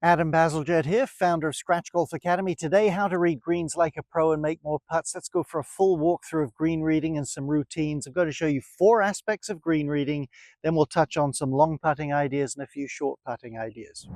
Adam Bazalgette here, founder of Scratch Golf Academy. Today, how to read greens like a pro and make more putts. Let's go for a full walkthrough of green reading and some routines. I'm going to show you 4 aspects of green reading, then we'll touch on some long putting ideas and a few short putting ideas.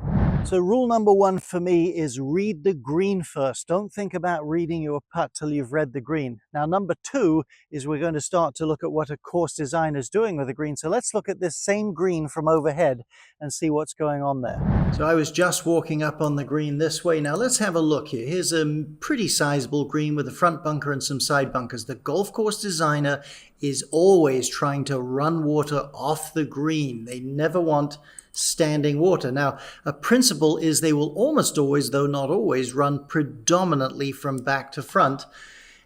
So rule number 1 for me is read the green first. Don't think about reading your putt till you've read the green. Now, number 2 is we're going to start to look at what a course designer is doing with the green. So let's look at this same green from overhead and see what's going on there. So I was just walking up on the green this way. Now let's have a look here. Here's a pretty sizable green with a front bunker and some side bunkers. The golf course designer is always trying to run water off the green. They never want standing water. Now, a principle is they will almost always, though not always, run predominantly from back to front.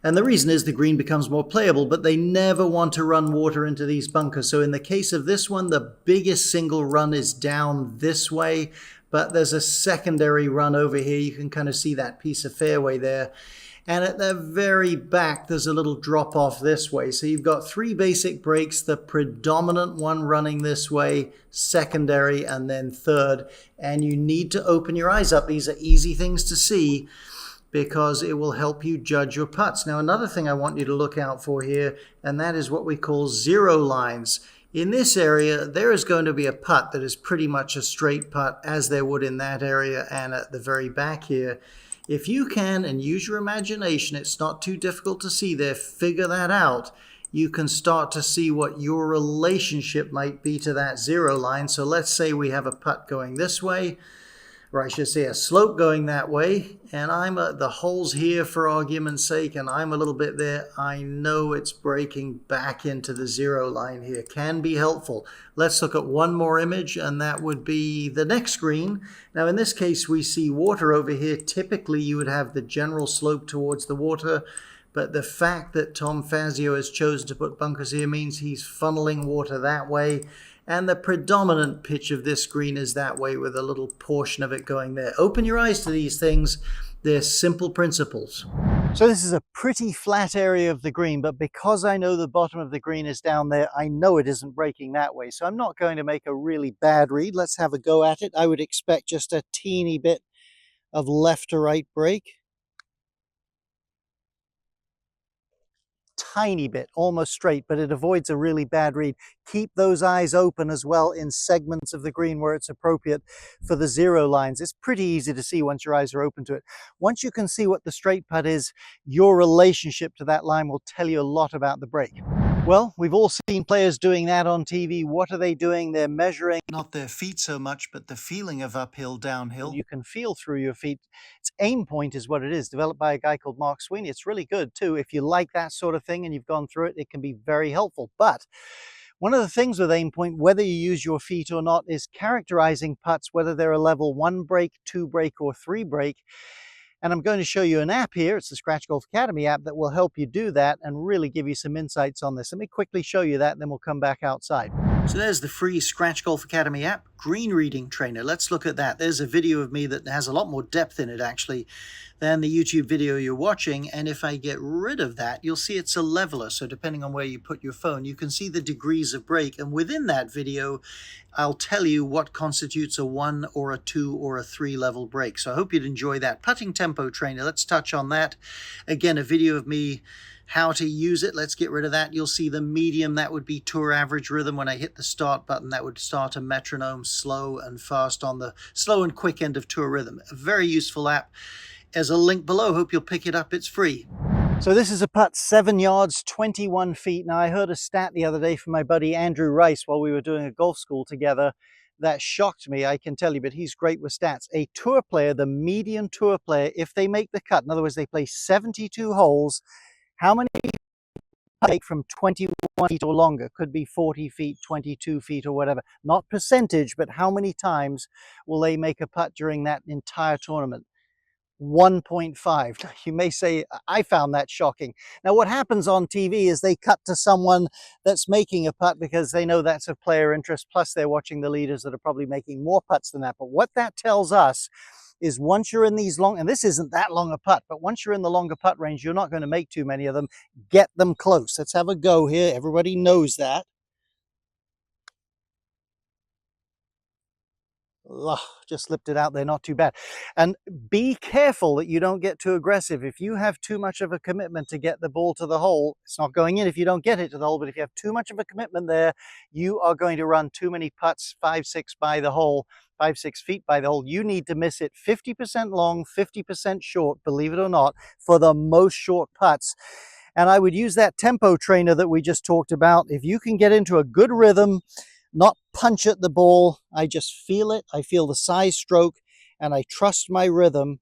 And the reason is the green becomes more playable, but they never want to run water into these bunkers. So in the case of this one, the biggest single run is down this way, but there's a secondary run over here. You can kind of see that piece of fairway there. And at the very back, there's a little drop off this way. So you've got 3 basic breaks, the predominant one running this way, secondary, and then third. And you need to open your eyes up. These are easy things to see because it will help you judge your putts. Now, another thing I want you to look out for here, and that is what we call zero lines. In this area, there is going to be a putt that is pretty much a straight putt, as there would in that area and at the very back here. If you can, and use your imagination, it's not too difficult to see there, figure that out, you can start to see what your relationship might be to that zero line. So let's say we have a putt going this way, or I should say a slope going that way, and I'm the hole's here for argument's sake, and I'm a little bit there. I know it's breaking back into the zero line here. Can be helpful. Let's look at one more image, and that would be the next green. Now, in this case, we see water over here. Typically, you would have the general slope towards the water, but the fact that Tom Fazio has chosen to put bunkers here means he's funneling water that way. And the predominant pitch of this green is that way with a little portion of it going there. Open your eyes to these things. They're simple principles. So this is a pretty flat area of the green, but because I know the bottom of the green is down there, I know it isn't breaking that way. So I'm not going to make a really bad read. Let's have a go at it. I would expect just a teeny bit of left to right break. Tiny bit, almost straight, but it avoids a really bad read. Keep those eyes open as well in segments of the green where it's appropriate for the zero lines. It's pretty easy to see once your eyes are open to it. Once you can see what the straight putt is, your relationship to that line will tell you a lot about the break. Well, we've all seen players doing that on TV. What are they doing? They're measuring not their feet so much, but the feeling of uphill, downhill. You can feel through your feet. Its aim point is what it is, developed by a guy called Mark Sweeney. It's really good too. If you like that sort of thing and you've gone through it, it can be very helpful. But one of the things with aim point, whether you use your feet or not, is characterizing putts, whether they're a level 1 break, 2 break, or 3 break. And I'm going to show you an app here. It's the Scratch Golf Academy app that will help you do that and really give you some insights on this. Let me quickly show you that, and then we'll come back outside. So there's the free Scratch Golf Academy app, Green Reading Trainer. Let's look at that. There's a video of me that has a lot more depth in it, actually, than the YouTube video you're watching. And if I get rid of that, you'll see it's a leveler. So depending on where you put your phone, you can see the degrees of break. And within that video, I'll tell you what constitutes a 1 or a 2 or a 3 level break. So I hope you'd enjoy that. Putting Tempo Trainer, let's touch on that. Again, a video of me, how to use it. Let's get rid of that. You'll see the medium, that would be tour average rhythm. When I hit the start button, that would start a metronome, slow and fast on the slow and quick end of tour rhythm. A very useful app. There's a link below. Hope you'll pick it up. It's free. So this is a putt, 7 yards, 21 feet. Now, I heard a stat the other day from my buddy Andrew Rice while we were doing a golf school together that shocked me, I can tell you, but he's great with stats. A tour player, the median tour player, if they make the cut, in other words, they play 72 holes, how many take from 21 feet or longer? Could be 40 feet, 22 feet or whatever. Not percentage, but how many times will they make a putt during that entire tournament? 1.5. You may say, I found that shocking. Now, what happens on TV is they cut to someone that's making a putt because they know that's of player interest, plus they're watching the leaders that are probably making more putts than that. But what that tells us is once you're in these long, and this isn't that long a putt, but once you're in the longer putt range, you're not going to make too many of them. Get them close. Let's have a go here. Everybody knows that. Ugh, just slipped it out there, not too bad. And be careful that you don't get too aggressive. If you have too much of a commitment to get the ball to the hole, it's not going in if you don't get it to the hole, but if you have too much of a commitment there, you are going to run too many putts 5-6 by the hole, 5-6 feet by the hole. You need to miss it 50% long, 50% short, believe it or not, for the most short putts. And I would use that tempo trainer that we just talked about. If you can get into a good rhythm, not punch at the ball, I just feel it, I feel the size stroke, and I trust my rhythm,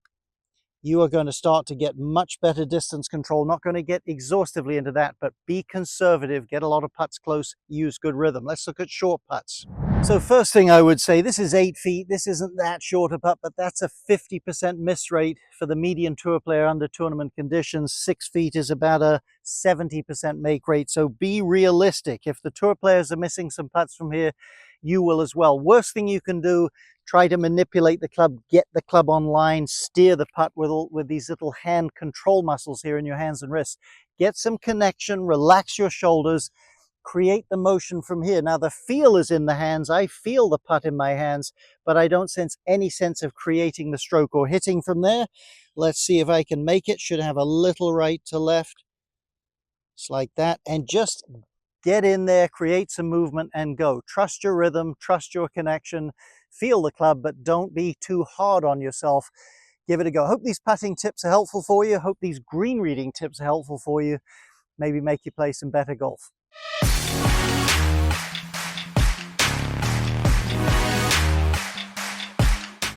you are going to start to get much better distance control. Not going to get exhaustively into that, but be conservative, get a lot of putts close, use good rhythm. Let's look at short putts. So first thing I would say, this is 8 feet. This isn't that short a putt, but that's a 50% miss rate for the median tour player under tournament conditions. 6 feet is about a 70% make rate. So be realistic. If the tour players are missing some putts from here, you will as well. Worst thing you can do, try to manipulate the club, get the club on line, steer the putt with these little hand control muscles here in your hands and wrists. Get some connection, relax your shoulders, create the motion from here. Now the feel is in the hands. I feel the putt in my hands, but I don't sense any sense of creating the stroke or hitting from there. Let's see if I can make it. Should have a little right to left. It's like that. And just get in there, create some movement and go. Trust your rhythm, trust your connection, feel the club, but don't be too hard on yourself. Give it a go. Hope these putting tips are helpful for you. Hope these green reading tips are helpful for you. Maybe make you play some better golf.